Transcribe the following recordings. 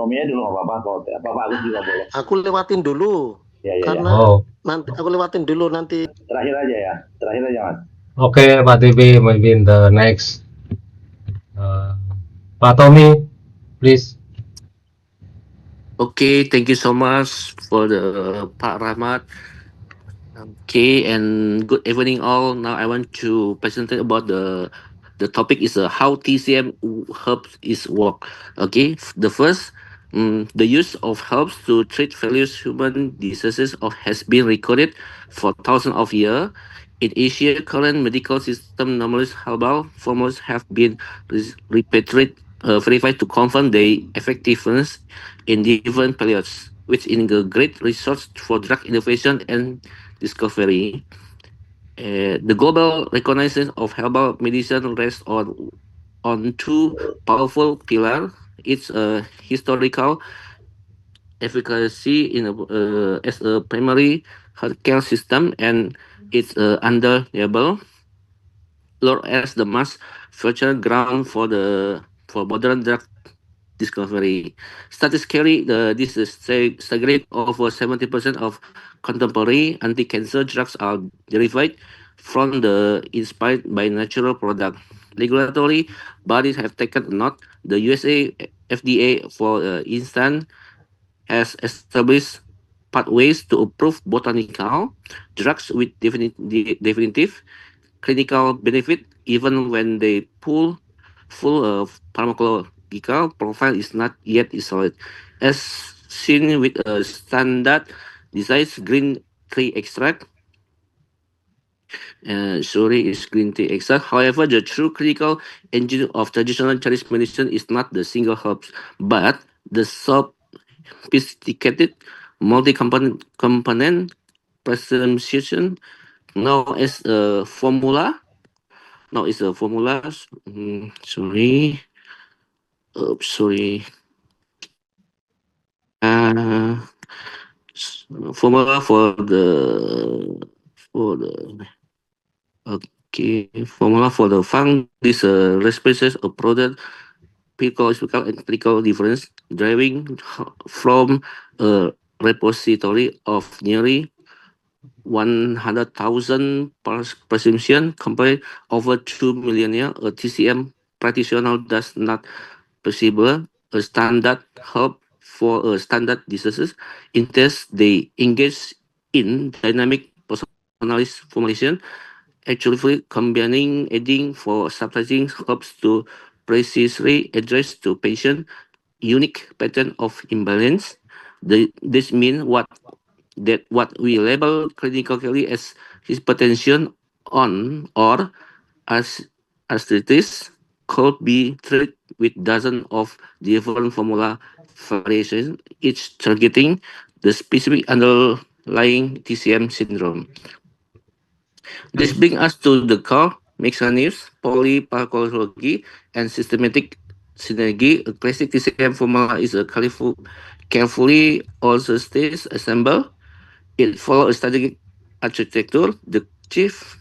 Tommy dulu nggak apa-apa, kalau Bapak Agus juga boleh. Aku lewatin dulu. Ya, ya, ya. Karena nanti aku lewatin dulu nanti. Terakhir aja ya, terakhir aja Mas. Okay, Pak TV, maybe in the next. Pak Tommy, please. Okay, thank you so much for the Pak Rahmat. Okay, and good evening all. Now I want to present about the topic is how TCM herbs is work. Okay, the first, the use of herbs to treat various human diseases has been recorded for thousands of years. In Asia, current medical system normally herbal formulas have been repatriated, verified to confirm their effectiveness in different periods, which in a great resource for drug innovation and discovery. The global recognition of herbal medicine rests on two powerful pillars. It's a historical efficacy as a primary healthcare system, and it's undeniable Lord as the mass fertile ground for modern drug discovery. Statistically, this is staggering. Over 70% of contemporary anti-cancer drugs are derived from the inspired by natural product. Regulatory bodies have taken note. The USA FDA, for instance, has established pathways to approve botanical drugs with definitive clinical benefit, even when the full pharmacological profile is not yet isolated, as seen with a standard designed green tea extract. Sorry, is green tea extract. However, the true clinical engine of traditional Chinese medicine is not the single herbs, but the sophisticated multi-component presentation known as a formula. Now it's a formula. Sorry. Sorry. Uh, Formula formula for the fund. This represents a product psychological and clinical difference deriving from a repository of nearly 100,000 prescription compared over 2 million. A TCM practitioner does not possible a standard help for standard diseases. Instead, they engage in dynamic personalized formulation, actually combining adding for subsidizing helps to precisely address to patient unique pattern of imbalance. This means what we label clinically as hypertension on or as arthritis could be treated with dozens of different formula variations, each targeting the specific underlying TCM syndrome. This brings us to the core mechanisms, polypharmacology, and systematic synergy. A classic TCM formula is a carefully orchestrated assemble. It follows a strategic architecture. The chief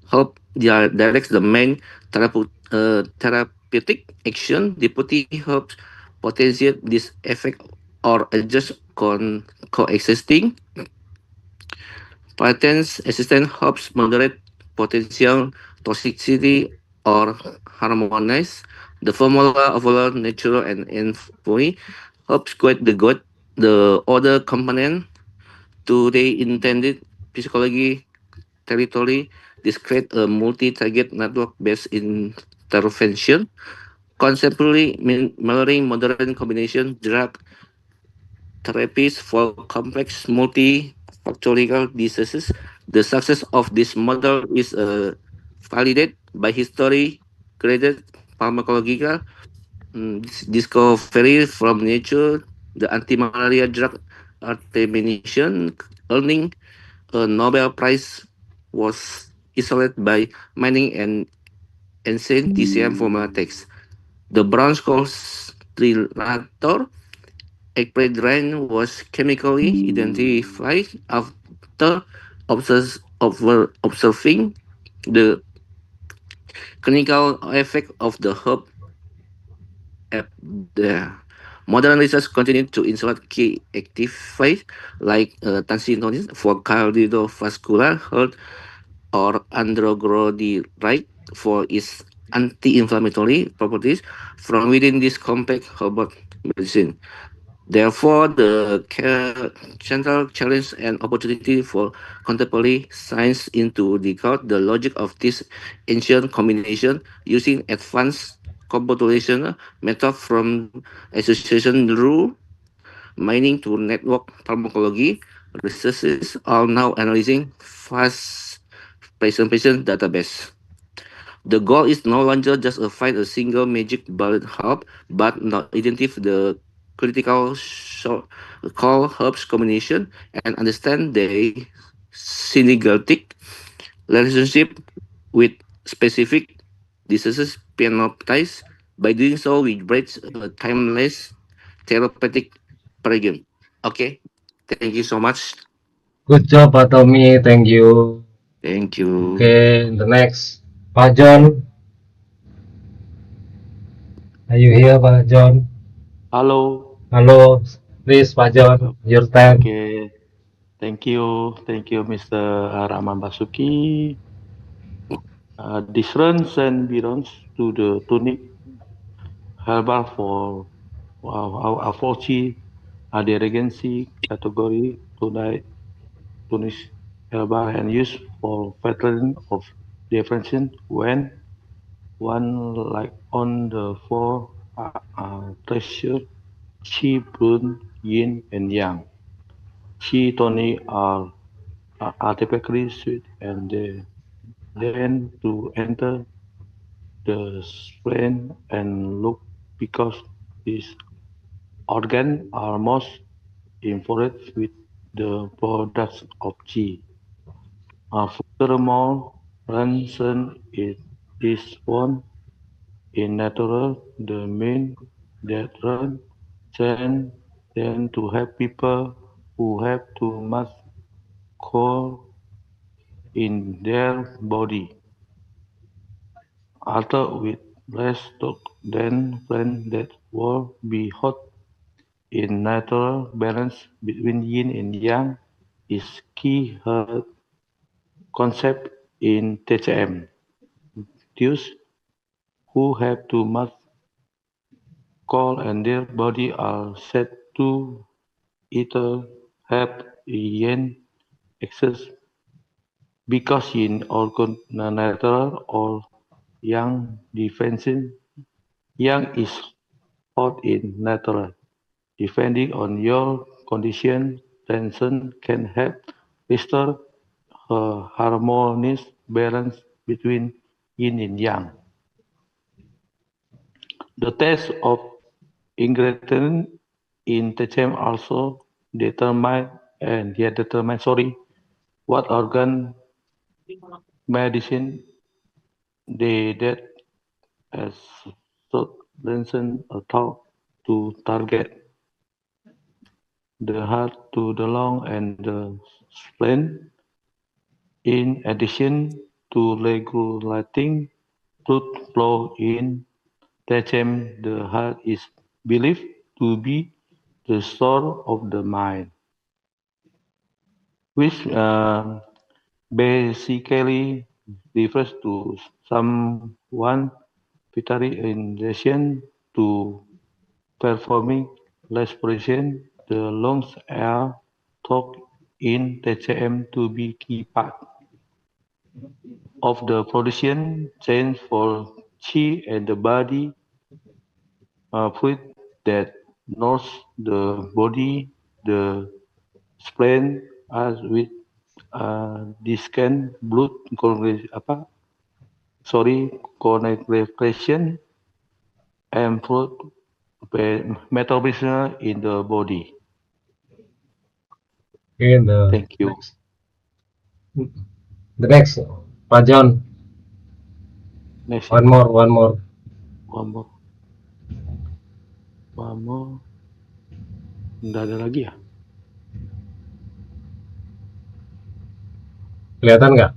help directs the main therapeutic action. Deputy helps potentiate this effect or adjust coexisting. Patents assistant helps moderate potential toxicity or harmonize the formula of our natural and envoy helps guide the other component to the intended physiology territory. This create a multi-target network-based intervention, conceptually mirroring modern combination drug therapies for complex multifactorial diseases. The success of this model is validated by history, graded pharmacological discovery from nature, the anti-malaria drug artemisinin earning a Nobel Prize was isolated by mining and ancient TCM formula text. The bronze constellator Equidrine was chemically identified after observing the clinical effect of the herb at the Modern research continues to insert key active phase like tansinonis for cardiovascular health or androglodide for its anti-inflammatory properties from within this complex herbal medicine. Therefore, the central challenge and opportunity for contemporary science into decode the logic of this ancient combination using advanced computational method from association rule mining to network pharmacology. Researchers are now analyzing fast presentation database. The goal is no longer just to find a single magic bullet herb, but not identify the critical call herbs combination and understand their synergetic relationship with specific diseases phenotypes. By doing so, we break a timeless therapeutic paradigm. Okay, thank you so much. Good job, Pak Tommy. Thank you. Thank you. Okay, the next, Pak John. Are you here, Pak John? Hello. Hello, please, Pak John. Your turn. Okay. Thank you, Mr. Rahman Basuki. This runs and belongs to the tunic herbal for our 4G regency category tunic herbal and used for veteran of differentiation when one like on the four treasure chi brun yin and yang. Chi tonic are typically sweet and then to enter the spleen and look because these organs are most involved with the products of G. Furthermore, ransom is one in natural the main that run tend to have people who have too much coal in their body. Although with less stock than friends that will be hot in natural balance between yin and yang is key her concept in TCM. Those who have too much coal and their body are said to either have yin excess because yin organ natural or yang defensive. Yang is hot in natural. Depending on your condition, tension can help restore a harmonious balance between yin and yang. The taste of ingredient in TCM also determine what organ medicine they that as listen a talk to target the heart to the lung and the spleen. In addition to regulating blood flow in TCM, the heart is believed to be the soul of the mind, which basically refers to someone vitally in addition to performing respiration. The lungs are thought in TCM to be key part of the production chain for chi and the body fluid that nourishes the body. The spleen as with discan blood coagulation and fluid metabolism in the body. Okay, the Thank you. next, Pak John. Next. One more. One more. Nggak ada lagi ya? Kelihatan nggak?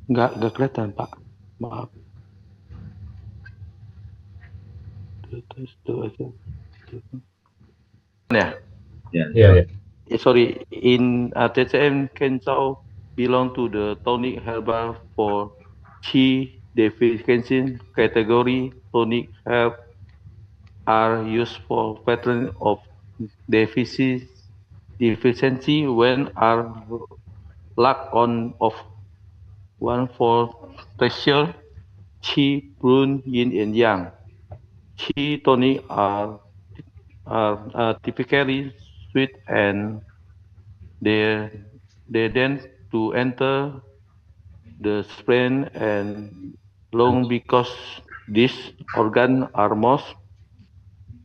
Nggak kelihatan, Pak. Maaf. Tes itu aja. Yeah. Ya. Yeah, yeah. Sorry, in TCM Kencau belong to the tonic herbal for Qi deficiency category. Tonic herb are used for pattern of deficiency when are lack on of one for texture. Qi prune yin and yang. Qi tonic are typically sweet and they they then to enter the spleen and lung because these organs are most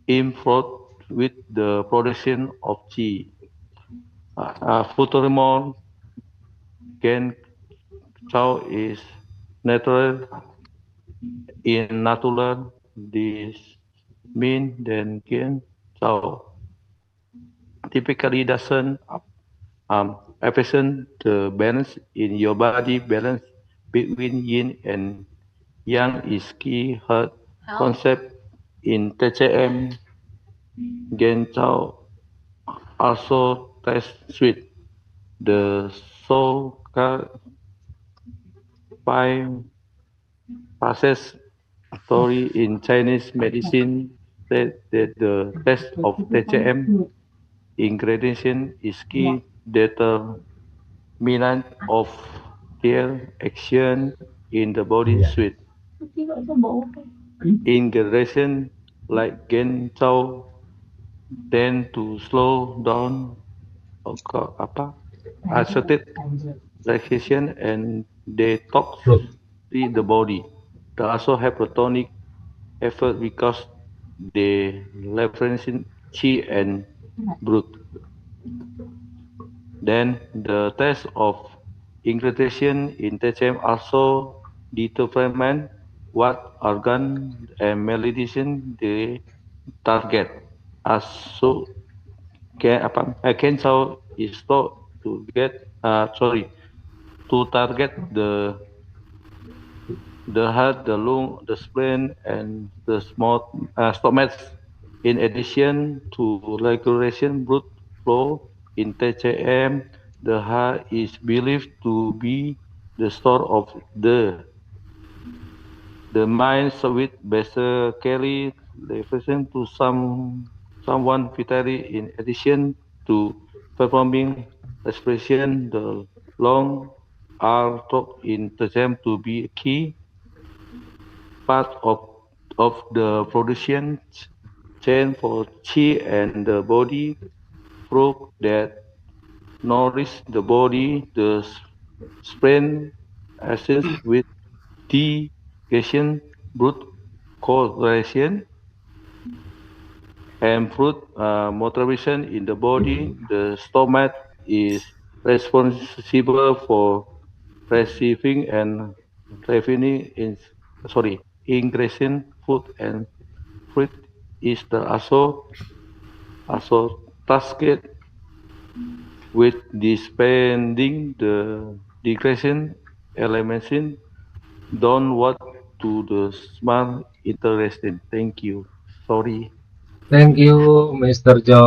involved with the production of qi. Furthermore, Gen Chao is natural in natural. This means that Gen Chao typically doesn't affect the balance in your body. Balance between yin and yang is key hard concept in TCM. Gen Chao also tastes sweet. The so-called process story in Chinese medicine said that the test of TCM ingredient is key determinant of their action in the body suite. Ingredient like Gen Chao tend to slow down accepted relaxation and detox the body. They also have a tonic effect because they leverage qi and brute. Then the test of ingredient in TCM also determine what organ and malediction they target. As so cancer is thought to get to target the heart, the lung, the spleen, and the stomach. In addition to regulation blood flow in TCM, the heart is believed to be the store of the mind with basically referring to someone vitally. In addition to performing respiration, the lung are thought in TCM to be a key part of the production chain for qi and the body fruit that nourish the body. The spleen assist with digestion, blood coagulation, and fruit motivation in the body. The stomach is responsible for receiving and refining ingredient food, and fruit is the also tasked with dispensing the ingredient elements downward to the small intestine. Thank you. Sorry. Thank you, Mr. John.